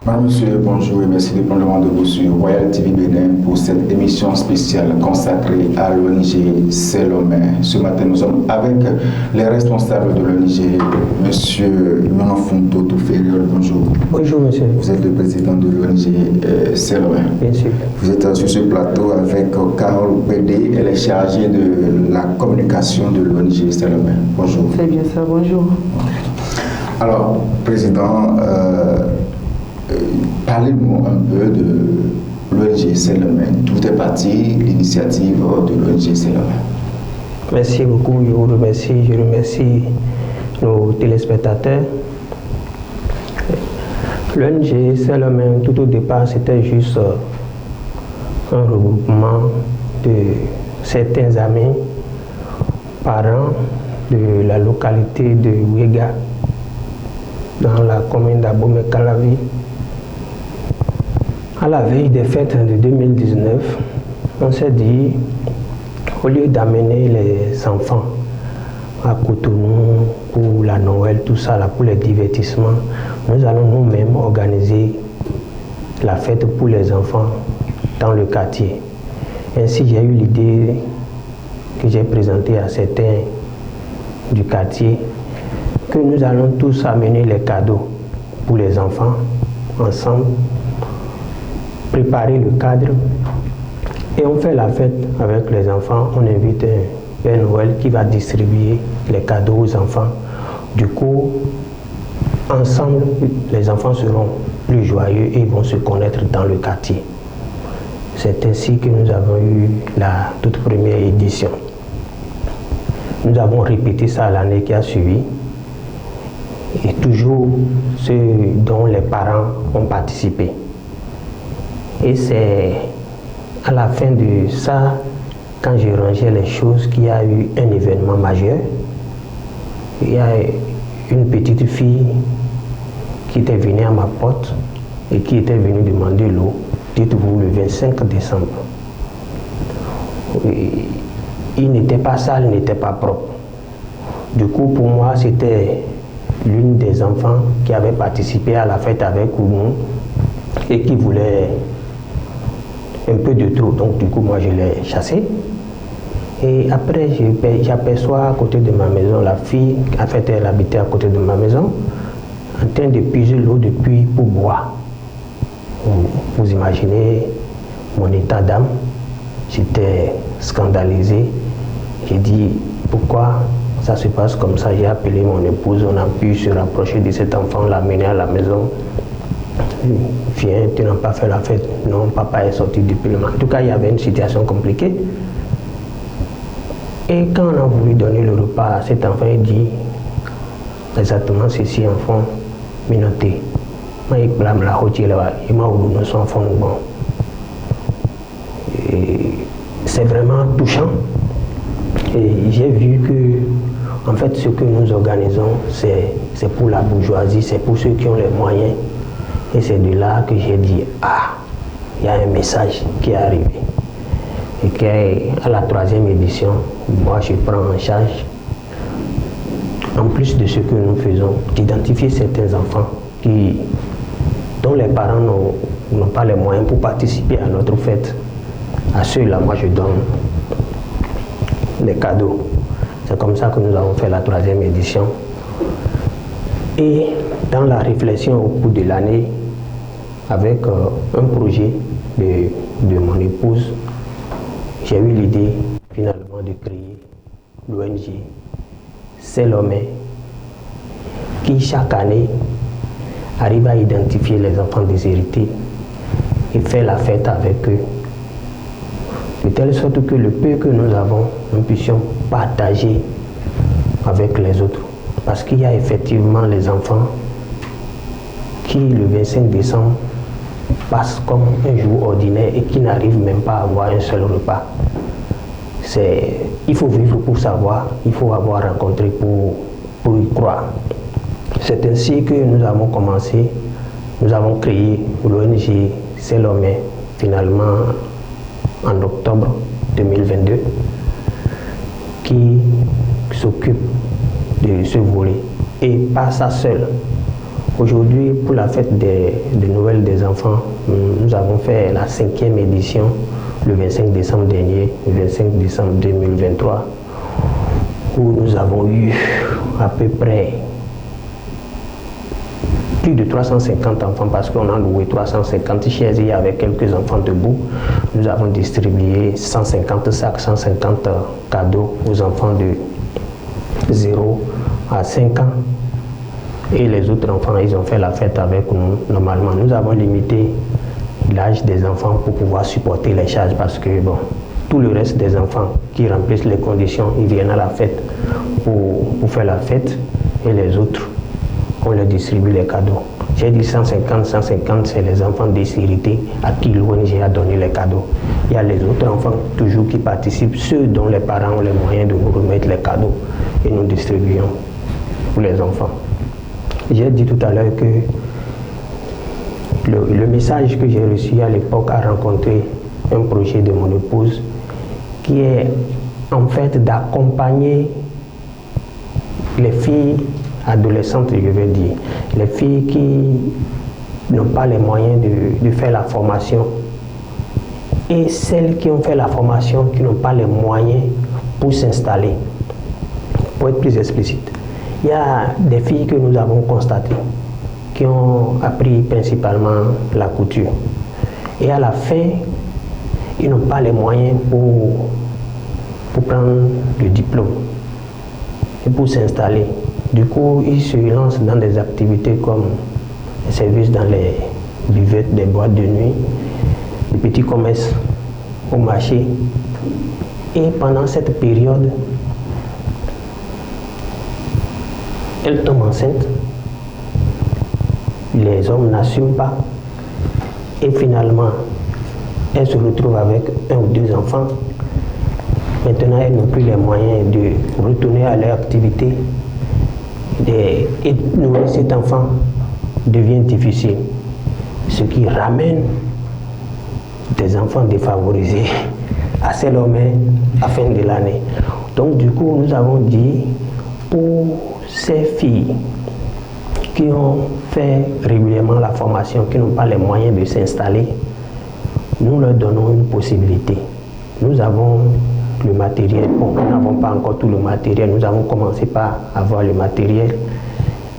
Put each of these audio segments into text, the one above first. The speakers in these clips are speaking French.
Madame, monsieur, bonjour et merci de prendre rendez vous sur Royal TV Bénin pour cette émission spéciale consacrée à l'ONG C'est l'Homme. Ce matin, nous sommes avec les responsables de l'ONG, monsieur Yonofunto Touferiol. Bonjour. Bonjour, monsieur. Vous êtes le président de l'ONG C'est l'Homme. Bien sûr. Vous êtes sur ce plateau avec Carole Pédé, elle est chargée de la communication de l'ONG C'est l'Homme. Bonjour. C'est bien ça, bonjour. Alors, président, parlez-nous un peu de l'ONG C'est l'Homme. Tout est parti, l'initiative de l'ONG C'est l'Homme. Merci beaucoup, je remercie nos téléspectateurs. L'ONG C'est l'Homme, tout au départ, c'était juste un regroupement de certains amis, parents de la localité de Ouéga, dans la commune d'Abomey-Calavi. À la veille des fêtes de 2019, on s'est dit, au lieu d'amener les enfants à Cotonou pour la Noël, tout ça, là, pour les divertissements, nous allons nous-mêmes organiser la fête pour les enfants dans le quartier. Ainsi, j'ai eu l'idée que j'ai présentée à certains du quartier que nous allons tous amener les cadeaux pour les enfants ensemble, préparer le cadre et on fait la fête avec les enfants. On invite un Père Noël qui va distribuer les cadeaux aux enfants. Du coup, ensemble, les enfants seront plus joyeux et vont se connaître dans le quartier. C'est ainsi que nous avons eu la toute première édition. Nous avons répété ça l'année qui a suivi. Et toujours ceux dont les parents ont participé. Et c'est à la fin de ça, quand j'ai rangé les choses, qu'il y a eu un événement majeur. Il y a une petite fille qui était venue à ma porte et qui était venue demander l'eau, dites-vous, le 25 décembre. Et il n'était pas sale, il n'était pas propre. Du coup, pour moi, c'était l'une des enfants qui avait participé à la fête avec nous et qui voulait un peu de tout. Donc du coup, moi, je l'ai chassée. Et après, j'aperçois à côté de ma maison la fille, en fait, elle habitait à côté de ma maison, en train de puiser l'eau de puits pour boire. Vous imaginez mon état d'âme. J'étais scandalisé. J'ai dit, pourquoi ça se passe comme ça? J'ai appelé mon épouse, on a pu se rapprocher de cet enfant, l'amener à la maison. Viens, tu n'as pas fait la fête. Non, papa est sorti depuis le matin. En tout cas, il y avait une situation compliquée. Et quand on a voulu donner le repas à cet enfant, il dit exactement ceci, enfant, minoté. C'est vraiment touchant. Et j'ai vu que, en fait, ce que nous organisons, c'est pour la bourgeoisie, c'est pour ceux qui ont les moyens. Et c'est de là que j'ai dit, ah, il y a un message qui est arrivé. Et qu'à la 3e édition, moi je prends en charge, en plus de ce que nous faisons, d'identifier certains enfants dont les parents n'ont pas les moyens pour participer à notre fête. À ceux-là, moi je donne des cadeaux. C'est comme ça que nous avons fait la 3e édition. Et dans la réflexion au cours de l'année, avec un projet de mon épouse, j'ai eu l'idée finalement de créer l'ONG C'est l'Homme, qui chaque année arrive à identifier les enfants déshérités et fait la fête avec eux, de telle sorte que le peu que nous avons, nous puissions partager avec les autres. Parce qu'il y a effectivement les enfants qui, le 25 décembre, passent comme un jour ordinaire et qui n'arrivent même pas à avoir un seul repas. Il faut vivre pour savoir, il faut avoir rencontré pour y croire. C'est ainsi que nous avons commencé, nous avons créé l'ONG C'est l'Homme, finalement en octobre 2022, qui s'occupe de ce volet. Et pas ça seul. Aujourd'hui, pour la fête de Noël des enfants, nous avons fait la 5e édition le 25 décembre dernier, le 25 décembre 2023, où nous avons eu à peu près plus de 350 enfants parce qu'on a loué 350 chaises et il y avait quelques enfants debout. Nous avons distribué 150 sacs, 150 cadeaux aux enfants de 0 à 5 ans. Et les autres enfants, ils ont fait la fête avec nous. Normalement, nous avons limité l'âge des enfants pour pouvoir supporter les charges parce que, bon, tout le reste des enfants qui remplissent les conditions, ils viennent à la fête pour faire la fête et les autres, on leur distribue les cadeaux. J'ai dit 150, c'est les enfants déshérités à qui l'ONG a donné les cadeaux. Il y a les autres enfants toujours qui participent, ceux dont les parents ont les moyens de nous remettre les cadeaux et nous distribuons pour les enfants. J'ai dit tout à l'heure que le message que j'ai reçu à l'époque a rencontré un projet de mon épouse qui est en fait d'accompagner les filles adolescentes, je veux dire, les filles qui n'ont pas les moyens de faire la formation et celles qui ont fait la formation qui n'ont pas les moyens pour s'installer. Pour être plus explicite, il y a des filles que nous avons constatées qui ont appris principalement la couture. Et à la fin, ils n'ont pas les moyens pour prendre le diplôme et pour s'installer. Du coup, ils se lancent dans des activités comme les services dans les buvettes des boîtes de nuit, les petits commerces au marché. Et pendant cette période, elles tombent enceintes, les hommes n'assument pas et finalement elles se retrouvent avec 1 ou 2 enfants. Maintenant elles n'ont plus les moyens de retourner à leur activité et nourrir cet enfant devient difficile, ce qui ramène des enfants défavorisés à Selomé à la fin de l'année. Donc du coup nous avons dit pour ces filles qui ont fait régulièrement la formation, qui n'ont pas les moyens de s'installer, nous leur donnons une possibilité. Nous avons le matériel, bon, nous n'avons pas encore tout le matériel, nous avons commencé par avoir le matériel.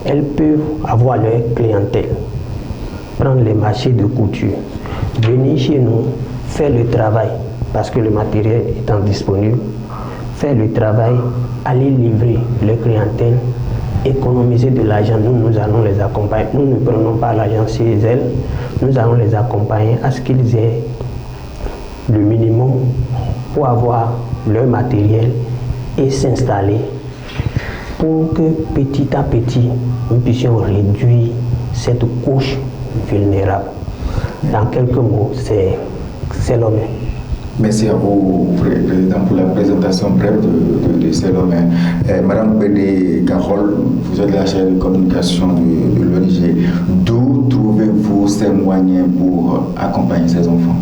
Elles peuvent avoir leur clientèle, prendre les marchés de couture, venir chez nous, faire le travail, parce que le matériel étant disponible, faire le travail, aller livrer leur clientèle, économiser de l'argent. Nous allons les accompagner. Nous ne prenons pas l'argent chez elles. Nous allons les accompagner à ce qu'ils aient le minimum pour avoir leur matériel et s'installer pour que petit à petit, nous puissions réduire cette couche vulnérable. Dans quelques mots, c'est l'homme. Merci à vous, Président, pour la présentation brève de Selomé. Madame Bédé Carole, vous êtes la chef de communication de l'ONG. D'où trouvez-vous ces moyens pour accompagner ces enfants?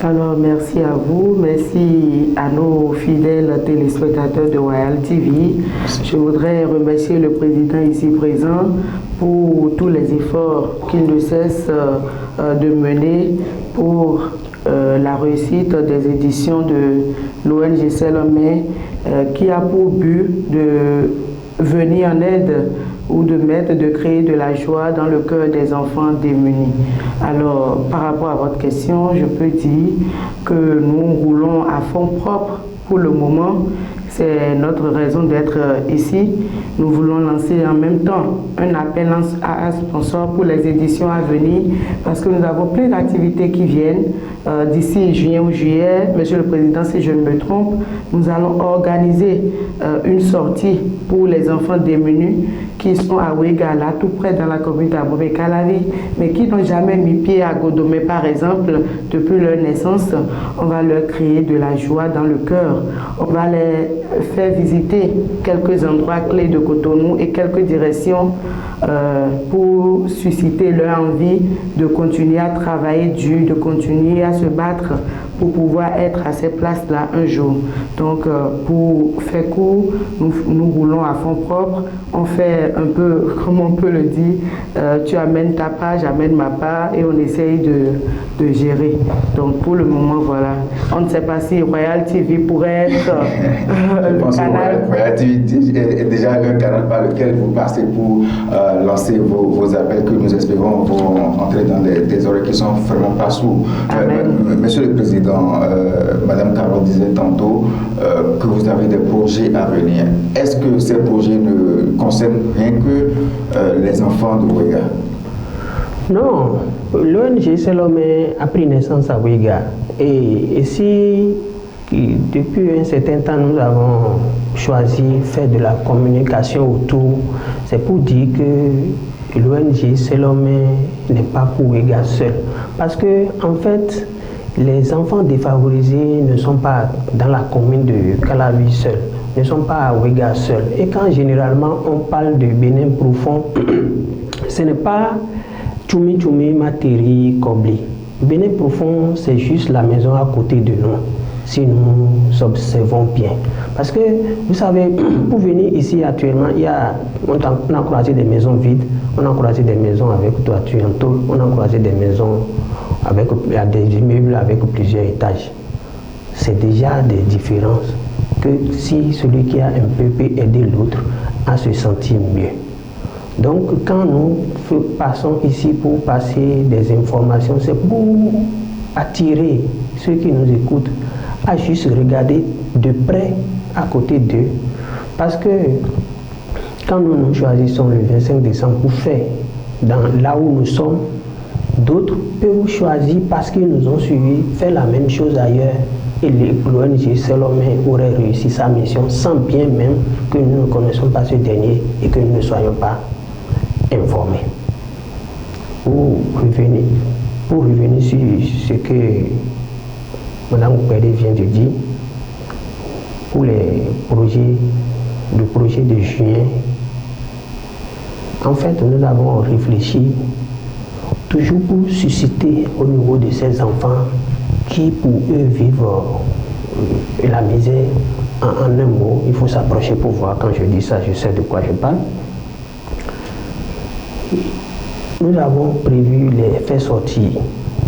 Alors, merci à vous, merci à nos fidèles téléspectateurs de Royal TV. Je voudrais remercier le président ici présent pour tous les efforts qu'il ne cesse de mener pour la réussite des éditions de l'ONG Selomé qui a pour but de venir en aide ou de créer de la joie dans le cœur des enfants démunis. Alors, par rapport à votre question, je peux dire que nous roulons à fond propre pour le moment. C'est notre raison d'être ici. Nous voulons lancer en même temps un appel à un sponsor pour les éditions à venir parce que nous avons plein d'activités qui viennent. D'ici juin ou juillet, Monsieur le Président, si je ne me trompe, nous allons organiser une sortie pour les enfants démunis qui sont à Ouégala, tout près dans la commune d'Abomey-Calavi, mais qui n'ont jamais mis pied à Godomé, par exemple, depuis leur naissance. On va leur créer de la joie dans le cœur. On va les faire visiter quelques endroits clés de Cotonou et quelques directions pour susciter leur envie de continuer à travailler dur, de continuer à se battre pour pouvoir être à ces places-là un jour. Donc, pour faire court, nous roulons à fond propre. On fait un peu, comme on peut le dire, tu amènes ta part, j'amène ma part et on essaye de gérer. Donc, pour le moment, voilà. On ne sait pas si Royal TV pourrait être le canal. Royal TV est déjà un canal par lequel vous passez pour lancer vos appels que nous espérons vont entrer dans des oreilles qui sont vraiment pas sourdes. Monsieur le Président, Madame Carole disait tantôt que vous avez des projets à venir. Est-ce que ces projets ne concernent rien que les enfants de Ouéga? Non, l'ONG Selomé a pris naissance à Ouéga. Et si depuis un certain temps nous avons choisi de faire de la communication autour, c'est pour dire que l'ONG Selomé n'est pas pour Ouéga seul. Parce que en fait, les enfants défavorisés ne sont pas dans la commune de Calavi seul, ne sont pas à Ouéga seul. Et quand généralement on parle de Bénin profond, ce n'est pas Tchoumi Tchoumi Materi Kobli. Bénin profond, c'est juste la maison à côté de nous, si nous observons bien. Parce que, vous savez, pour venir ici actuellement, on a croisé des maisons vides, on a croisé des maisons avec toiture en tôle, on a croisé des maisons avec des immeubles avec plusieurs étages. C'est déjà des différences que si celui qui a un peu peut aider l'autre à se sentir mieux. Donc quand nous passons ici pour passer des informations, c'est pour attirer ceux qui nous écoutent à juste regarder de près à côté d'eux. Parce que quand nous choisissons le 25 décembre pour faire là où nous sommes, d'autres peuvent choisir parce qu'ils nous ont suivis, faire la même chose ailleurs. Et l'ONG Selomé aurait réussi sa mission sans bien même que nous ne connaissons pas ce dernier et que nous ne soyons pas informés. Pour revenir sur ce que Mme Oupédé vient de dire, pour le projet de juin, en fait, nous avons réfléchi toujours pour susciter au niveau de ces enfants qui, pour eux, vivent la misère. En un mot, il faut s'approcher pour voir. Quand je dis ça, je sais de quoi je parle. Nous avons prévu les faire sortir,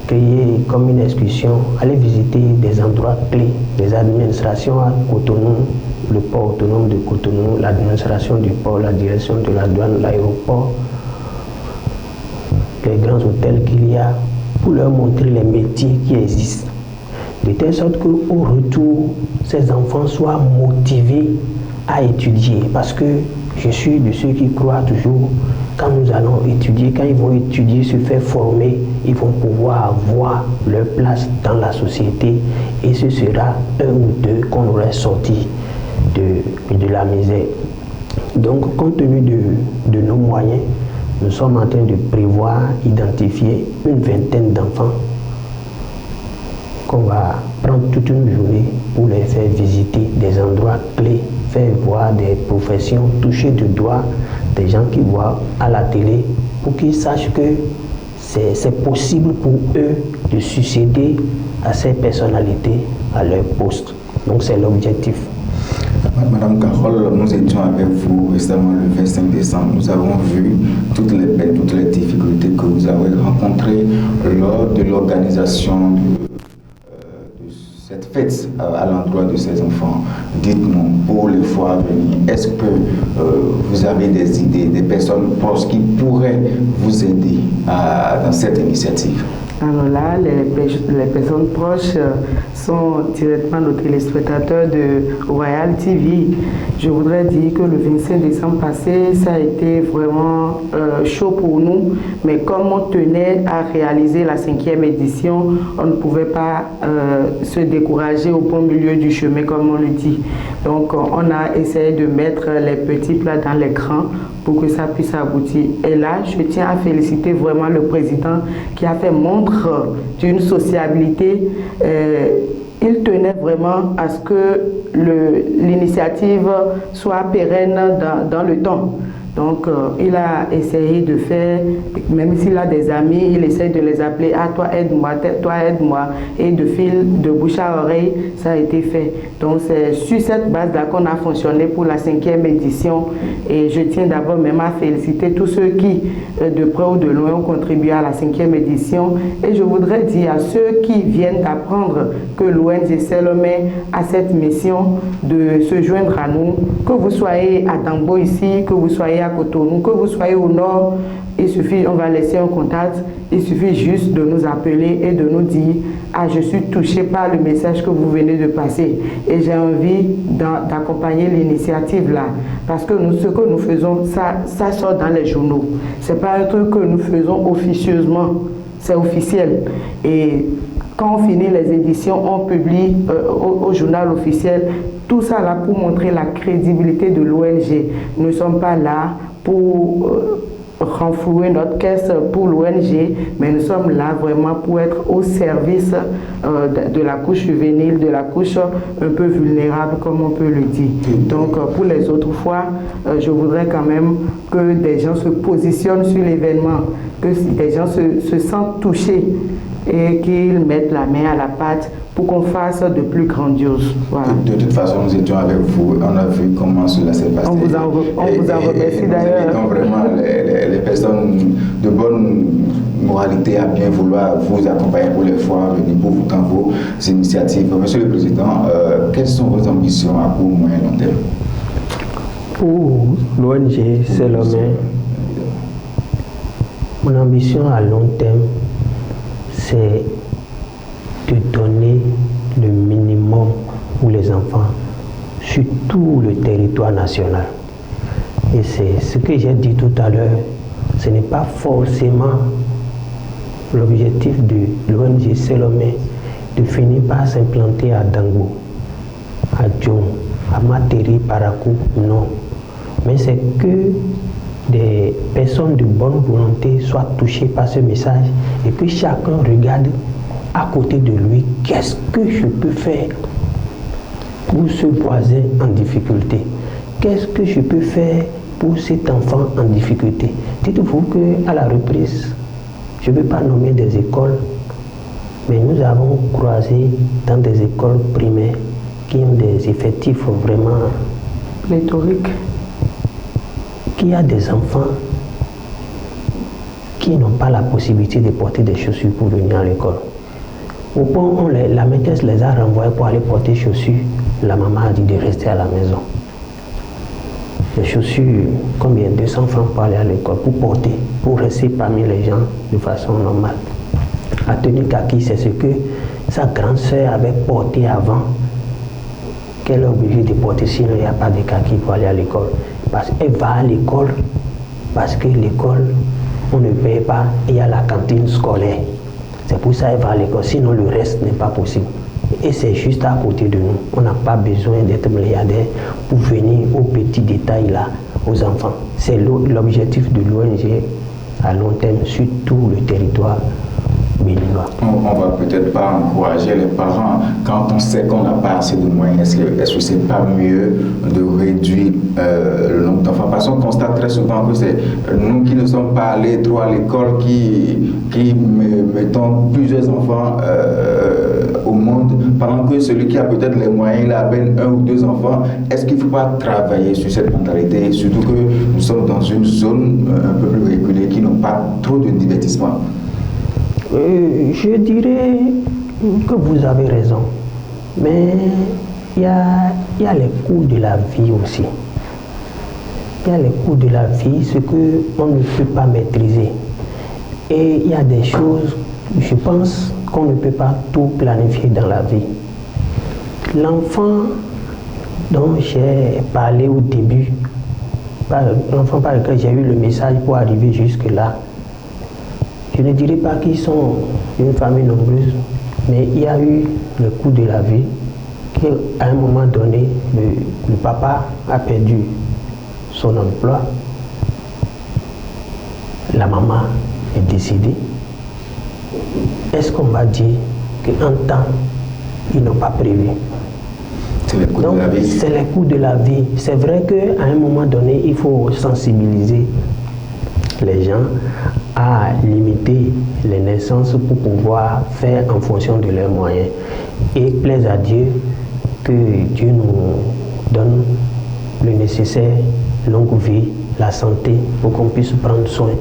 créer comme une excursion, aller visiter des endroits clés, des administrations à Cotonou, le port autonome de Cotonou, l'administration du port, la direction de la douane, l'aéroport, les grands hôtels qu'il y a, pour leur montrer les métiers qui existent. De telle sorte qu'au retour, ces enfants soient motivés à étudier. Parce que je suis de ceux qui croient toujours, quand nous allons étudier, quand ils vont étudier, se faire former, ils vont pouvoir avoir leur place dans la société. Et ce sera un ou deux qu'on aurait sorti de la misère. Donc, compte tenu de nos moyens, nous sommes en train de prévoir, identifier une vingtaine d'enfants qu'on va prendre toute une journée pour les faire visiter des endroits clés, faire voir des professions, toucher du doigt des gens qui voient à la télé pour qu'ils sachent que c'est possible pour eux de succéder à ces personnalités à leur poste. Donc c'est l'objectif. Madame Carole, nous étions avec vous récemment le 25 décembre. Nous avons vu toutes les peines, toutes les difficultés que vous avez rencontrées lors de l'organisation de cette fête à l'endroit de ces enfants. Dites-nous, pour les fois à venir, est-ce que vous avez des idées, des personnes proches qui pourraient vous aider dans cette initiative? Alors là, les personnes proches sont directement nos téléspectateurs de Royal TV. Je voudrais dire que le 25 décembre passé, ça a été vraiment chaud pour nous. Mais comme on tenait à réaliser la 5e édition, on ne pouvait pas se décourager au bon milieu du chemin, comme on le dit. Donc, on a essayé de mettre les petits plats dans l'écran pour que ça puisse aboutir. Et là, je tiens à féliciter vraiment le président qui a fait montre d'une sociabilité. Il tenait vraiment à ce que l'initiative soit pérenne dans le temps. Donc, il a essayé de faire, même s'il a des amis, il essaie de les appeler, ah, toi aide-moi, et de fil de bouche à oreille, ça a été fait. Donc, c'est sur cette base-là qu'on a fonctionné pour la 5e édition. Et je tiens d'abord même à féliciter tous ceux qui, de près ou de loin, ont contribué à la 5e édition. Et je voudrais dire à ceux qui viennent d'apprendre que l'ONG Selomé a cette mission de se joindre à nous, que vous soyez à Dangbo ici, que vous soyez à Cotonou, que vous soyez au nord, il suffit, on va laisser un contact, il suffit juste de nous appeler et de nous dire « Ah, je suis touché par le message que vous venez de passer et j'ai envie d'accompagner l'initiative là. » Parce que ce que nous faisons, ça sort dans les journaux. Ce n'est pas un truc que nous faisons officieusement, c'est officiel. Et quand on finit les éditions, on publie au journal officiel tout ça là pour montrer la crédibilité de l'ONG. Nous ne sommes pas là pour renflouer notre caisse pour l'ONG, mais nous sommes là vraiment pour être au service de la couche juvénile, de la couche un peu vulnérable, comme on peut le dire. Donc, pour les autres fois, je voudrais quand même que des gens se positionnent sur l'événement, que des gens se sentent touchés et qu'ils mettent la main à la pâte pour qu'on fasse de plus grandiose. Voilà. De toute façon, nous étions avec vous, on a vu comment cela s'est passé. On vous en remercie d'ailleurs. Donc vraiment les personnes de bonne moralité à bien vouloir vous accompagner pour les fois, venir pour vous dans vos initiatives. Monsieur le Président, quelles sont vos ambitions à court, moyen et long terme? Pour l'ONG Selomé, mon ambition à long terme, c'est de donner le minimum pour les enfants sur tout le territoire national. Et c'est ce que j'ai dit tout à l'heure, ce n'est pas forcément l'objectif de l'ONG Selomé de finir par s'implanter à Dangbo, à Djong, à Materi, Parakou, non. Mais c'est que des personnes de bonne volonté soient touchées par ce message et que chacun regarde à côté de lui, qu'est-ce que je peux faire pour ce voisin en difficulté? Qu'est-ce que je peux faire pour cet enfant en difficulté? Dites-vous qu'à la reprise, je ne vais pas nommer des écoles, mais nous avons croisé dans des écoles primaires qui ont des effectifs vraiment pléthoriques, qu'il y a des enfants qui n'ont pas la possibilité de porter des chaussures pour venir à l'école. Au point où la maîtresse les a renvoyés pour aller porter chaussures, la maman a dit de rester à la maison. Les chaussures, combien? 200 francs pour aller à l'école, pour porter, pour rester parmi les gens de façon normale. La tenue kaki, c'est ce que sa grande sœur avait porté avant qu'elle est obligée de porter, sinon il n'y a pas de kaki pour aller à l'école. Parce qu'elle va à l'école, parce que l'école, on ne paye pas, il y a la cantine scolaire. C'est pour ça qu'elle va à l'école, sinon le reste n'est pas possible. Et c'est juste à côté de nous. On n'a pas besoin d'être milliardaire pour venir aux petits détails là, aux enfants. C'est l'objectif de l'ONG à long terme sur tout le territoire béninois. On va peut-être pas encourager les parents quand on sait qu'on n'a pas assez de moyens. Est-ce que c'est pas mieux de réduire le nombre d'enfants? Parce qu'on constate très souvent que c'est nous qui ne sommes pas allés trop à l'école qui mettons plusieurs enfants au monde, pendant que celui qui a peut-être les moyens, il a à peine 1 ou 2 enfants. Est-ce qu'il ne faut pas travailler sur cette mentalité, surtout que nous sommes dans une zone un peu plus reculée qui n'a pas trop de divertissement? Je dirais que vous avez raison, mais il y a les coûts de la vie aussi. Il y a les coûts de la vie, ce qu'on ne peut pas maîtriser. Et il y a des choses, je pense qu'on ne peut pas tout planifier dans la vie. L'enfant dont j'ai parlé au début, l'enfant par lequel j'ai eu le message pour arriver jusque-là, je ne dirais pas qu'ils sont une famille nombreuse, mais il y a eu le coût de la vie, qu'à un moment donné, le papa a perdu son emploi, la maman est décédée. Est-ce qu'on va dire qu'en temps, ils n'ont pas prévu? Donc, c'est les coûts de la vie. C'est vrai qu'à un moment donné, il faut sensibiliser les gens à limiter les naissances pour pouvoir faire en fonction de leurs moyens. Et plaise à Dieu que Dieu nous donne le nécessaire, longue vie, la santé, pour qu'on puisse prendre soin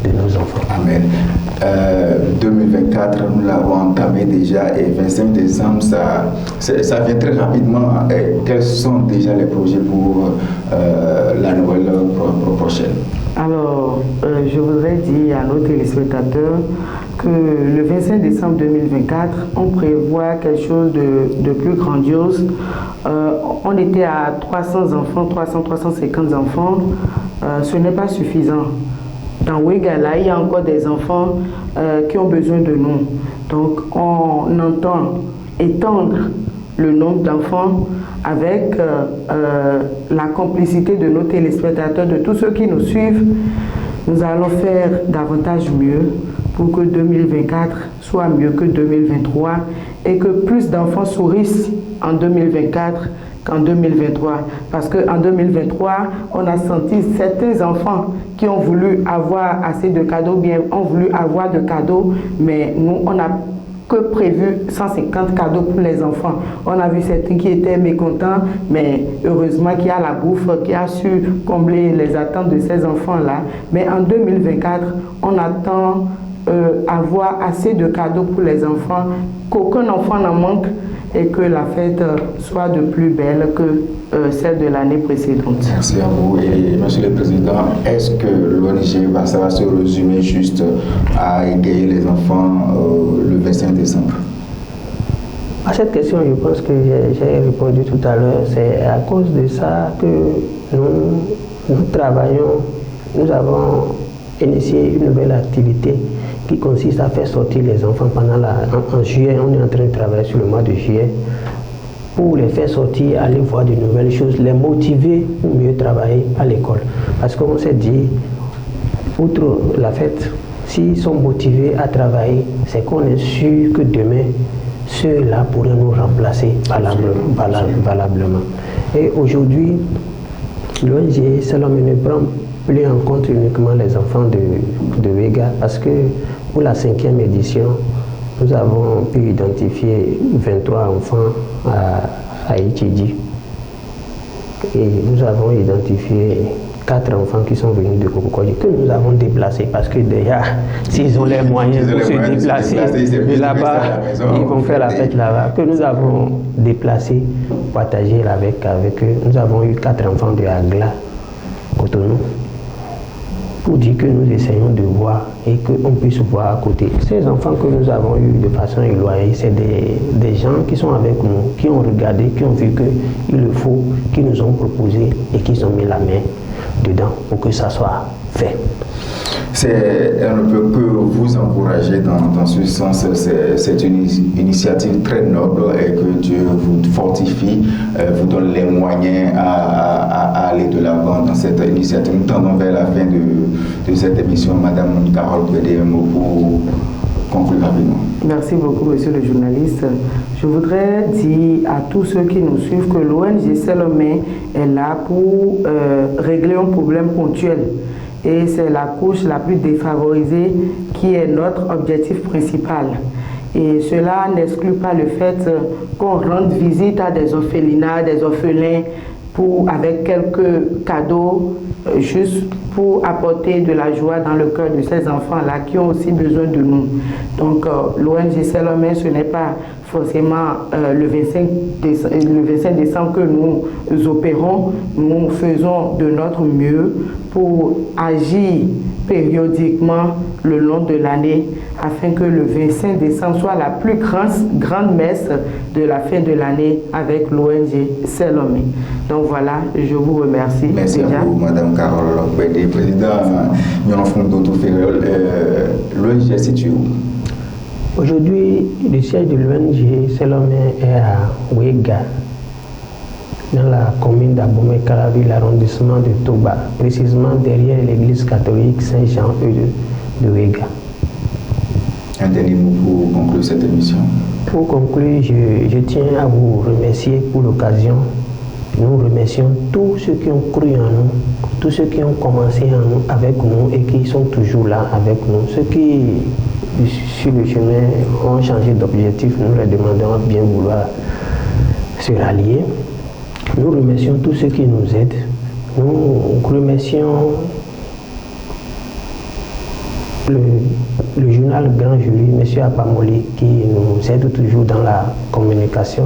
de nos enfants. Amen. 2024, nous l'avons entamé déjà, et 25 décembre, ça vient très rapidement. Et quels sont déjà les projets pour la Noël prochaine? Alors, je voudrais dire à nos téléspectateurs que le 25 décembre 2024, on prévoit quelque chose de plus grandiose. On était à 300 enfants, 350 enfants. Ce n'est pas suffisant. Dans Ouégala, il y a encore des enfants qui ont besoin de nous. Donc, on entend étendre le nombre d'enfants avec la complicité de nos téléspectateurs, de tous ceux qui nous suivent. Nous allons faire davantage mieux pour que 2024 soit mieux que 2023 et que plus d'enfants sourissent en 2024 qu'en 2023. Parce qu'en 2023, on a senti certains enfants qui ont voulu avoir assez de cadeaux, bien ont voulu avoir de cadeaux, mais nous, on n'a que prévu 150 cadeaux pour les enfants. On a vu certains qui étaient mécontents, mais heureusement qu'il y a la bouffe qui a su combler les attentes de ces enfants-là. Mais en 2024, on attend avoir assez de cadeaux pour les enfants, qu'aucun enfant n'en manque et que la fête soit de plus belle que celle de l'année précédente. Merci à vous. Et Monsieur le Président, est-ce que l'ONG va se résumer juste à égayer les enfants le 25 décembre? À cette question, je pense que j'ai répondu tout à l'heure. C'est à cause de ça que nous travaillons. Nous avons initié une nouvelle activité qui consiste à faire sortir les enfants pendant en juillet. On est en train de travailler sur le mois de juillet pour les faire sortir, aller voir de nouvelles choses, les motiver pour mieux travailler à l'école. Parce qu'on s'est dit, outre la fête, s'ils sont motivés à travailler, c'est qu'on est sûr que demain, ceux-là pourraient nous remplacer valablement. Et aujourd'hui, l'ONG Salomé ne prend plus en compte uniquement les enfants de Ouéga, parce que pour la 5e édition, nous avons pu identifier 23 enfants à Itidi. Et nous avons identifié 4 enfants qui sont venus de Kokokodji, que nous avons déplacés, parce que déjà, s'ils ont les moyens de se déplacer de là-bas, ils vont faire la fête là-bas, que nous avons déplacés, partagé avec eux. Nous avons eu 4 enfants de Agla, Cotonou, pour dire que nous essayons de voir et qu'on puisse voir à côté. Ces enfants que nous avons eus de façon éloignée, c'est des gens qui sont avec nous, qui ont regardé, qui ont vu qu'il le faut, qui nous ont proposé et qui ont mis la main dedans pour que ça soit fait. On ne peut que vous encourager dans ce sens. C'est une initiative très noble et que Dieu vous fortifie, vous donne les moyens à aller de l'avant dans cette initiative. Nous tendons vers la fin de cette émission. Madame Carole Guédé, un mot pour conclure rapidement. Merci beaucoup, monsieur le journaliste. Je voudrais dire à tous ceux qui nous suivent que l'ONG Salomé est là pour régler un problème ponctuel. Et c'est la couche la plus défavorisée qui est notre objectif principal. Et cela n'exclut pas le fait qu'on rende visite à des orphelinats, des orphelins, avec quelques cadeaux, juste pour apporter de la joie dans le cœur de ces enfants-là qui ont aussi besoin de nous. Donc l'ONG Salomé, ce n'est pas forcément le 25 décembre que nous opérons. Nous faisons de notre mieux pour agir périodiquement le long de l'année afin que le 25 décembre soit la plus grande messe de la fin de l'année avec l'ONG Salomé. Donc voilà, je vous remercie. Merci à vous, Madame Carole Guédé, président l'ONG est située où? Aujourd'hui, le siège de l'ONG Salomé est à Ouéga, dans la commune d'Abomey-Calavi, l'arrondissement de Toba, précisément derrière l'église catholique Saint-Jean de Ouéga. Un dernier mot pour conclure cette émission. Pour conclure, je tiens à vous remercier pour l'occasion. Nous remercions tous ceux qui ont cru en nous, tous ceux qui ont commencé avec nous et qui sont toujours là avec nous. Ceux qui, sur le chemin, ont changé d'objectif, nous leur demandons à bien vouloir se rallier. Nous remercions tous ceux qui nous aident. Nous remercions le journal Grand Jury, M. Apamoli, qui nous aide toujours dans la communication.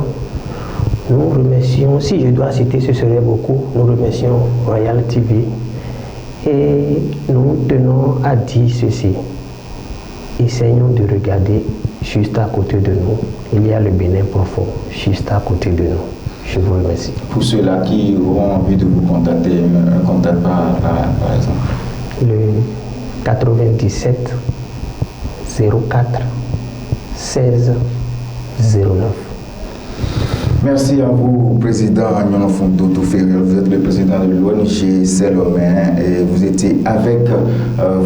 Nous remercions, si je dois citer, ce serait beaucoup, nous remercions Royal TV et nous tenons à dire ceci. Essayons de regarder juste à côté de nous. Il y a le Bénin profond, juste à côté de nous. Je vous remercie. Pour ceux-là qui auront envie de vous contacter, un contact par exemple. Le 97 04 16 09. Merci à vous, Président Nyonofondo Touférel. Vous êtes le président de l'ONG Selomé et vous étiez avec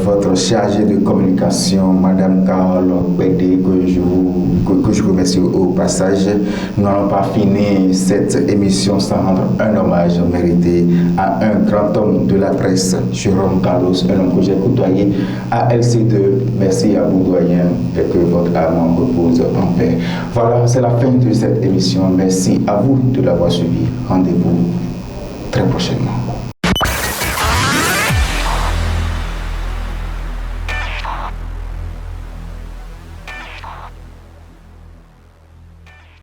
votre chargée de communication, Madame Carole Pédé, que je remercie au passage. Nous n'allons pas finir cette émission sans rendre un hommage mérité à un grand homme de la presse, Jérôme Carlos, un homme que j'ai côtoyé à LC2. Merci à vous, doyen, et que votre âme repose en paix. Voilà, c'est la fin de cette émission. Merci à vous de l'avoir suivi. Rendez-vous très prochainement.